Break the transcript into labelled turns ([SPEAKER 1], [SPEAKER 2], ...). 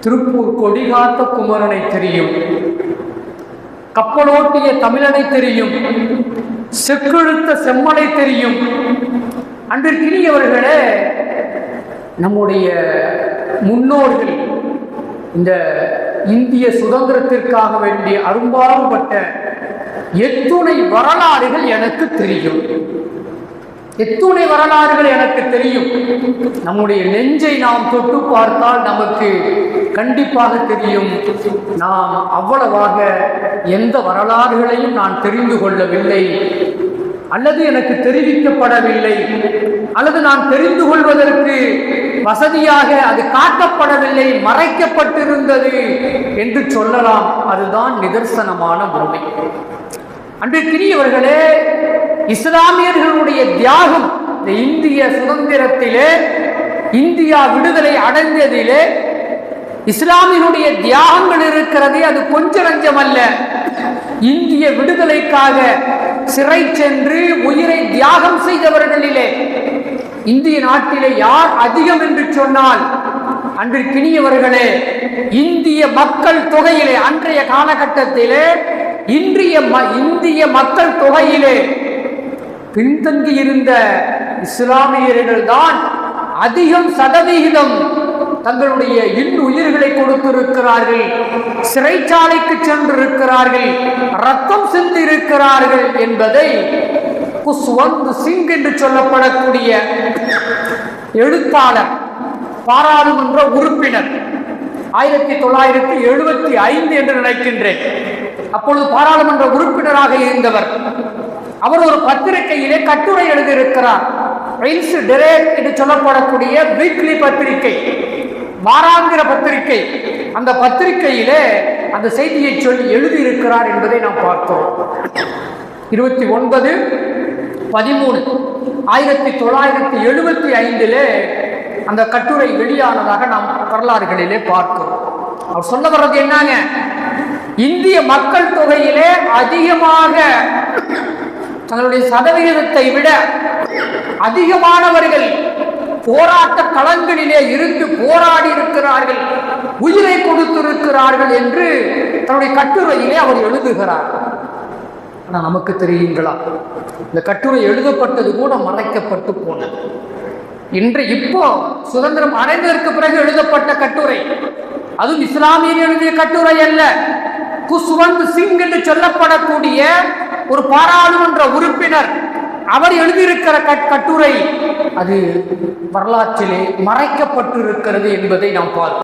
[SPEAKER 1] திருப்பூர் கொடிகாத்த குமரனை தெரியும், கப்பலோட்டிய தமிழனை தெரியும், செக்கெழுத்த செம்மனை தெரியும். அன்பிற்கினியவர்களே, நம்முடைய முன்னோர்கள் இந்த இந்திய சுதந்திரத்திற்காக வேண்டிய அரும்பாடுபட்ட எத்துணை வரலாறுகள் எனக்கு தெரியும். எத்துணை வரலாறுகள் எனக்கு தெரியும். நம்முடைய நெஞ்சை நாம் தொட்டு பார்த்தால் நமக்கு கண்டிப்பாக தெரியும். நாம் அவ்வளவாக எந்த வரலாறுகளையும் நான் தெரிந்து கொள்ளவில்லை, அல்லது எனக்கு தெரிவிக்கப்படவில்லை, அல்லது நான் தெரிந்து கொள்வதற்கு வசதியாக அது காட்டப்படவில்லை, மறைக்கப்பட்டிருந்தது என்று சொல்லலாம். அதுதான் நிதர்சனமான உண்மை. அன்பிற்கினியவர்களே, இஸ்லாமியர்களுடைய தியாகம் இந்த இந்திய சுதந்திரத்திலே, இந்தியா விடுதலை அடைந்ததிலே இஸ்லாமியனுடைய தியாகங்கள் இருக்கிறது. அது கொஞ்ச நஞ்சம் அல்ல. இந்திய விடுதலைக்காக சிறை சென்று உயிரை தியாகம் செய்தவர்களிலே இந்திய நாட்டிலே யார் அதிகம் என்று சொன்னால், அன்பிற்கினியவர்களே, இந்திய மக்கள் தொகையிலே, அன்றைய காலகட்டத்திலே இந்திய மக்கள் தொகையிலே பின்தங்கி இருந்த இஸ்லாமியர்கள் தான் அதிகம் சதவிகிதம் தங்களுடைய உயிர்களை கொடுத்திருக்கிறார்கள், சிறைச்சாலைக்கு சென்றிருக்கிறார்கள், ரத்தம் சிந்திருக்கிறார்கள் என்பதை குஷ்வந்த் சிங் என்று சொல்லப்படக்கூடிய எழுத்தாளர், பாராளுமன்ற உறுப்பினர், 1975 என்று நினைக்கின்றேன், அப்பொழுது பாராளுமன்ற உறுப்பினராக இருந்தவர், அவர் ஒரு பத்திரிகையிலே கட்டுரை எழுதியிருக்கிறார். என்று சொல்லப்படக்கூடிய வீக்லி பத்திரிகை, வாராந்திர பத்திரிகை. அந்த பத்திரிகையிலே அந்த செய்தியை சொல்லி எழுதியிருக்கிறார் என்பதை நாம் பார்த்தோம். 29/13/1975 அந்த கட்டுரை வெளியானதாக நாம் வரலாறுகளிலே பார்த்தோம். அவர் சொல்ல வர்றது என்னங்க, இந்திய மக்கள் தொகையிலே அதிகமாக தங்களுடைய சதவிகிதத்தை விட அதிகமானவர்கள் போராட்ட களங்களிலே இருந்து போராடி இருக்கிறார்கள், உயிரை கொடுத்திருக்கிறார்கள் என்று தன்னுடைய கட்டுரையிலே அவர் எழுதுகிறார். ஆனால் நமக்கு தெரியுங்களா, இந்த கட்டுரை எழுதப்பட்டது கூட மறைக்கப்பட்டு போனது. இப்போ சுதந்திரம் அடைந்ததற்கு பிறகு எழுதப்பட்ட கட்டுரை, அதுவும் இஸ்லாமியர் எழுதிய கட்டுரை அல்ல. குஷ்வந்த் சிங் என்று சொல்லப்படக்கூடிய ஒரு பாராளுமன்ற உறுப்பினர் அவர் எழுதியிருக்கிற கட்டுரை அது வரலாற்றிலே மறைக்கப்பட்டிருக்கிறது என்பதை நாம் பார்க்கிறோம்.